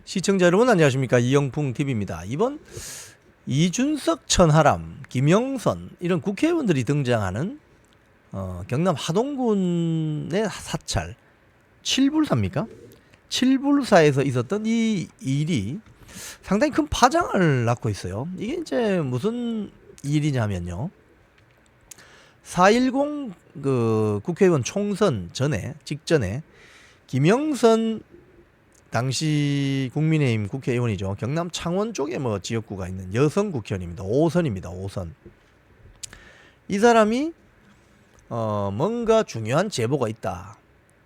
시청자 여러분 안녕하십니까, 이영풍TV입니다. 이번 이준석, 천하람, 김영선 이런 국회의원들이 등장하는 경남 하동군의 사찰 칠불사입니까? 칠불사에서 있었던 이 일이 상당히 큰 파장을 낳고 있어요. 이게 이제 무슨 일이냐면요, 4.10 그 국회의원 총선 직전에 김영선 당시 국민의힘 국회의원이죠. 경남 창원 쪽에 지역구가 있는 여성 국회의원입니다. 5선입니다. 5선. 이 사람이 뭔가 중요한 제보가 있다.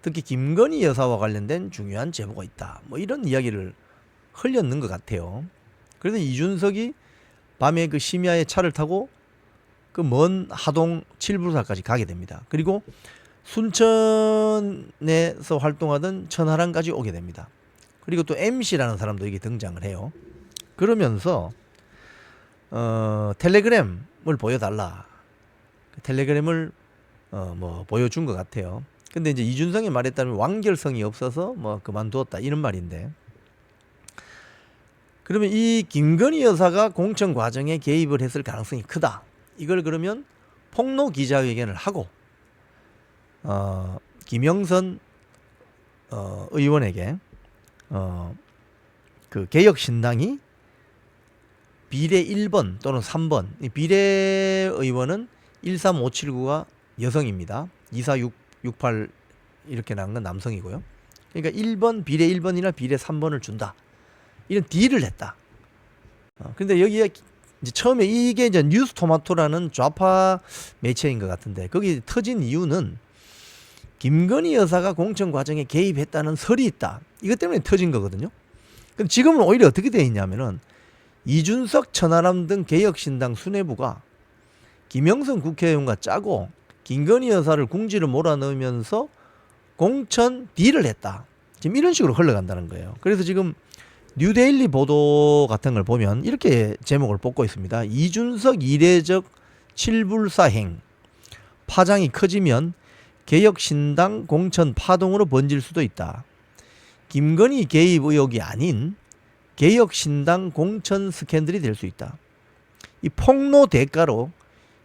특히 김건희 여사와 관련된 중요한 제보가 있다. 이런 이야기를 흘렸는 것 같아요. 그래서 이준석이 밤에 그 심야에 차를 타고 그 먼 하동 칠불사까지 가게 됩니다. 그리고 순천에서 활동하던 천하람까지 오게 됩니다. 그리고 또 MC라는 사람도 여기 등장을 해요. 그러면서 텔레그램을 보여달라. 텔레그램을 보여준 것 같아요. 근데 이제 이준석의 말에 따르면 완결성이 없어서 그만두었다 이런 말인데, 그러면 이 김건희 여사가 공천 과정에 개입을 했을 가능성이 크다. 이걸 그러면 폭로 기자회견을 하고 김영선 의원에게 그 개혁신당이 비례 1번 또는 3번, 이 비례 의원은 13579가 여성입니다. 24668 이렇게 나온 건 남성이고요. 그러니까 1번 비례 1번이나 비례 3번을 준다. 이런 딜을 했다. 근데 여기에 이제 처음에 이게 이제 뉴스토마토라는 좌파 매체인 것 같은데, 거기 터진 이유는 김건희 여사가 공천 과정에 개입했다는 설이 있다. 이것 때문에 터진 거거든요. 그럼 지금은 오히려 어떻게 되어 있냐면은 이준석, 천하람 등 개혁신당 수뇌부가 김영선 국회의원과 짜고 김건희 여사를 궁지로 몰아넣으면서 공천 딜을 했다. 지금 이런 식으로 흘러간다는 거예요. 그래서 지금 뉴데일리 보도 같은 걸 보면 이렇게 제목을 뽑고 있습니다. 이준석 이례적 칠불사행, 파장이 커지면 개혁신당 공천 파동으로 번질 수도 있다. 김건희 개입 의혹이 아닌 개혁신당 공천 스캔들이 될 수 있다. 이 폭로 대가로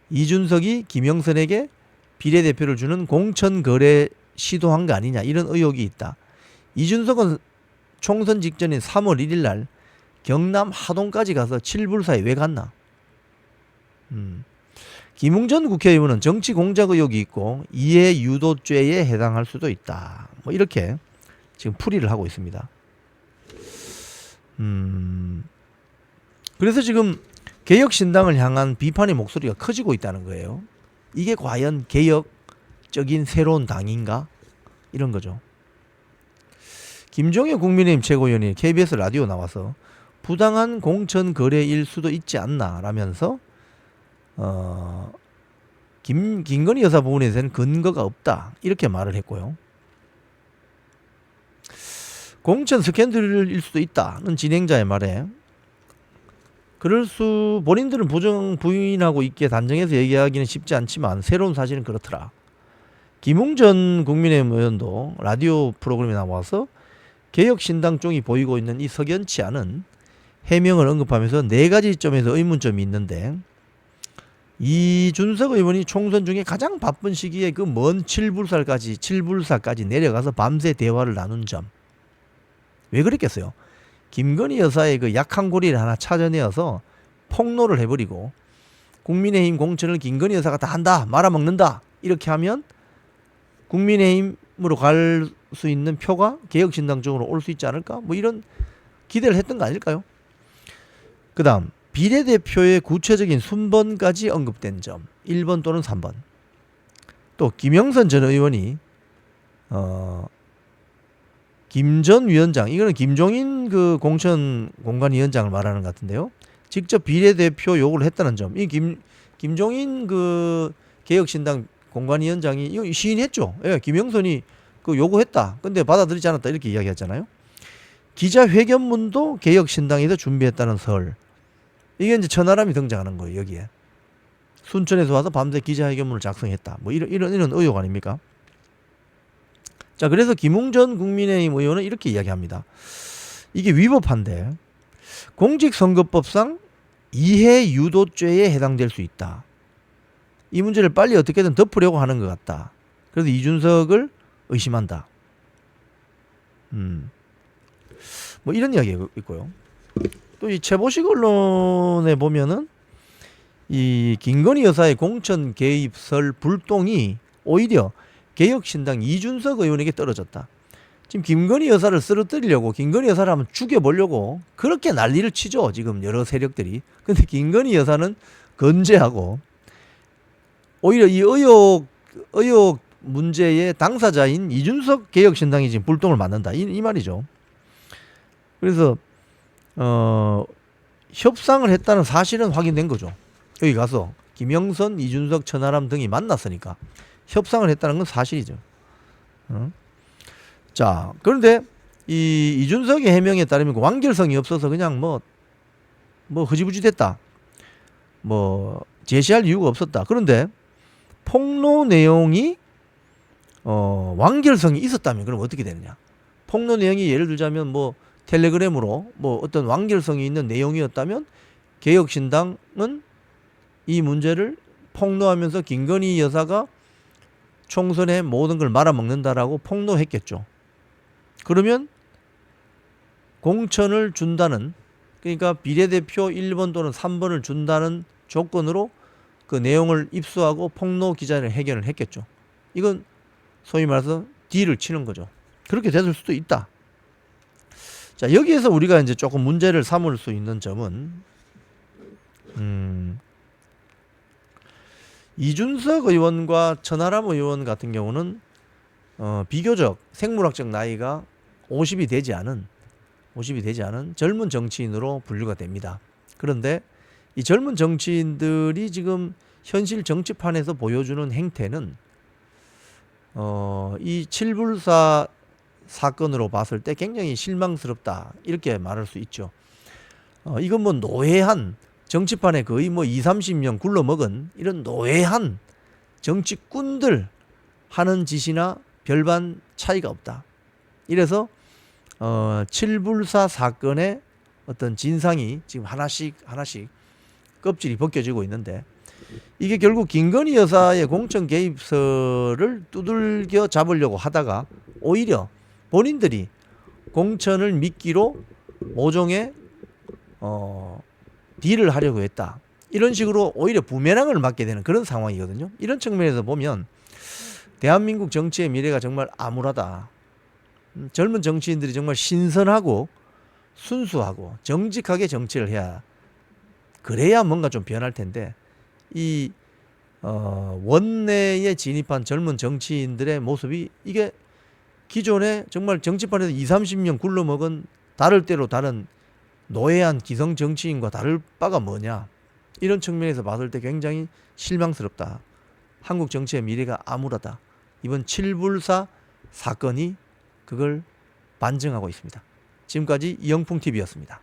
이준석이 김영선에게 비례대표를 주는 공천 거래 시도한 거 아니냐, 이런 의혹이 있다. 이준석은 총선 직전인 3월 1일 날 경남 하동까지 가서 칠불사에 왜 갔나? 김웅전 국회의원은 정치 공작 의혹이 있고 이해 유도죄에 해당할 수도 있다. 이렇게 지금 풀이를 하고 있습니다. 그래서 지금 개혁신당을 향한 비판의 목소리가 커지고 있다는 거예요. 이게 과연 개혁적인 새로운 당인가? 이런 거죠. 김종혁 국민의힘 최고위원이 KBS 라디오 나와서 부당한 공천 거래일 수도 있지 않나 라면서 김건희 여사 부분에 대해서는 근거가 없다 이렇게 말을 했고요. 공천 스캔들일 수도 있다는 진행자의 말에 본인들은 부인하고 있기에 단정해서 얘기하기는 쉽지 않지만 새로운 사실은 그렇더라. 김웅전 국민의힘 의원도 라디오 프로그램에 나와서 개혁신당 쪽이 보이고 있는 이 석연치 않은 해명을 언급하면서 4가지 점에서 의문점이 있는데, 이준석 의원이 총선 중에 가장 바쁜 시기에 그 먼 칠불사까지 내려가서 밤새 대화를 나눈 점, 왜 그랬겠어요? 김건희 여사의 그 약한 고리를 하나 찾아내어서 폭로를 해버리고 국민의힘 공천을 김건희 여사가 다 한다, 말아먹는다 이렇게 하면 국민의힘으로 갈 수 있는 표가 개혁신당 쪽으로 올 수 있지 않을까? 이런 기대를 했던 거 아닐까요? 그 다음 비례대표의 구체적인 순번까지 언급된 점, 1번 또는 3번. 또 김영선 전 의원이 김 전 위원장, 이거는 김종인 그 공천공관위원장을 말하는 것 같은데요, 직접 비례대표 요구를 했다는 점. 이 김종인 그 개혁신당 공관위원장이 이거 시인했죠. 예, 김영선이 그 요구했다. 근데 받아들이지 않았다 이렇게 이야기했잖아요. 기자회견문도 개혁신당에서 준비했다는 설. 이게 이제 천하람이 등장하는 거예요. 여기에 순천에서 와서 밤새 기자회견문을 작성했다. 이런 의혹 아닙니까? 자, 그래서 김웅전 국민의힘 의원은 이렇게 이야기합니다. 이게 위법한데 공직선거법상 이해 유도죄에 해당될 수 있다. 이 문제를 빨리 어떻게든 덮으려고 하는 것 같다. 그래서 이준석을 의심한다. 뭐 이런 이야기가 있고요. 또 이 최보식 언론에 보면은 이 김건희 여사의 공천 개입설 불똥이 오히려 개혁신당 이준석 의원에게 떨어졌다. 지금 김건희 여사를 쓰러뜨리려고, 김건희 여사를 한번 죽여보려고 그렇게 난리를 치죠. 지금 여러 세력들이. 근데 김건희 여사는 건재하고 오히려 이 의혹 문제의 당사자인 이준석 개혁신당이 지금 불똥을 맞는다. 이 말이죠. 그래서 협상을 했다는 사실은 확인된 거죠. 여기 가서 김영선, 이준석, 천하람 등이 만났으니까 협상을 했다는 건 사실이죠. 자, 그런데 이 이준석의 해명에 따르면 완결성이 없어서 그냥 뭐 흐지부지 됐다. 뭐 제시할 이유가 없었다. 그런데 폭로 내용이 완결성이 있었다면 그럼 어떻게 되느냐? 폭로 내용이 예를 들자면 뭐 텔레그램으로 뭐 어떤 완결성이 있는 내용이었다면 개혁신당은 이 문제를 폭로하면서 김건희 여사가 총선에 모든 걸 말아먹는다라고 폭로했겠죠. 그러면 공천을 준다는, 그러니까 비례대표 1번 또는 3번을 준다는 조건으로 그 내용을 입수하고 폭로 기자를 해결을 했겠죠. 이건 소위 말해서 딜을 치는 거죠. 그렇게 됐을 수도 있다. 자, 여기에서 우리가 이제 조금 문제를 삼을 수 있는 점은 이준석 의원과 천하람 의원 같은 경우는 비교적 생물학적 나이가 50이 되지 않은 젊은 정치인으로 분류가 됩니다. 그런데 이 젊은 정치인들이 지금 현실 정치판에서 보여주는 행태는 이 칠불사 사건으로 봤을 때 굉장히 실망스럽다, 이렇게 말할 수 있죠. 이건 뭐 노회한 정치판에 거의 뭐 20, 30년 굴러먹은 이런 노회한 정치꾼들 하는 짓이나 별반 차이가 없다. 이래서 칠불사 사건의 어떤 진상이 지금 하나씩 껍질이 벗겨지고 있는데, 이게 결국 김건희 여사의 공천 개입설을 두들겨 잡으려고 하다가 오히려 본인들이 공천을 미끼로 모종의 딜을 하려고 했다. 이런 식으로 오히려 부메랑을 맞게 되는 그런 상황이거든요. 이런 측면에서 보면 대한민국 정치의 미래가 정말 암울하다. 젊은 정치인들이 정말 신선하고 순수하고 정직하게 정치를 해야, 그래야 뭔가 좀 변할 텐데, 이 원내에 진입한 젊은 정치인들의 모습이 이게 기존에 정말 정치판에서 20, 30년 굴러먹은 다를 대로 다른 노예한 기성 정치인과 다를 바가 뭐냐, 이런 측면에서 봤을 때 굉장히 실망스럽다. 한국 정치의 미래가 암울하다. 이번 칠불사 사건이 그걸 반증하고 있습니다. 지금까지 이영풍TV였습니다.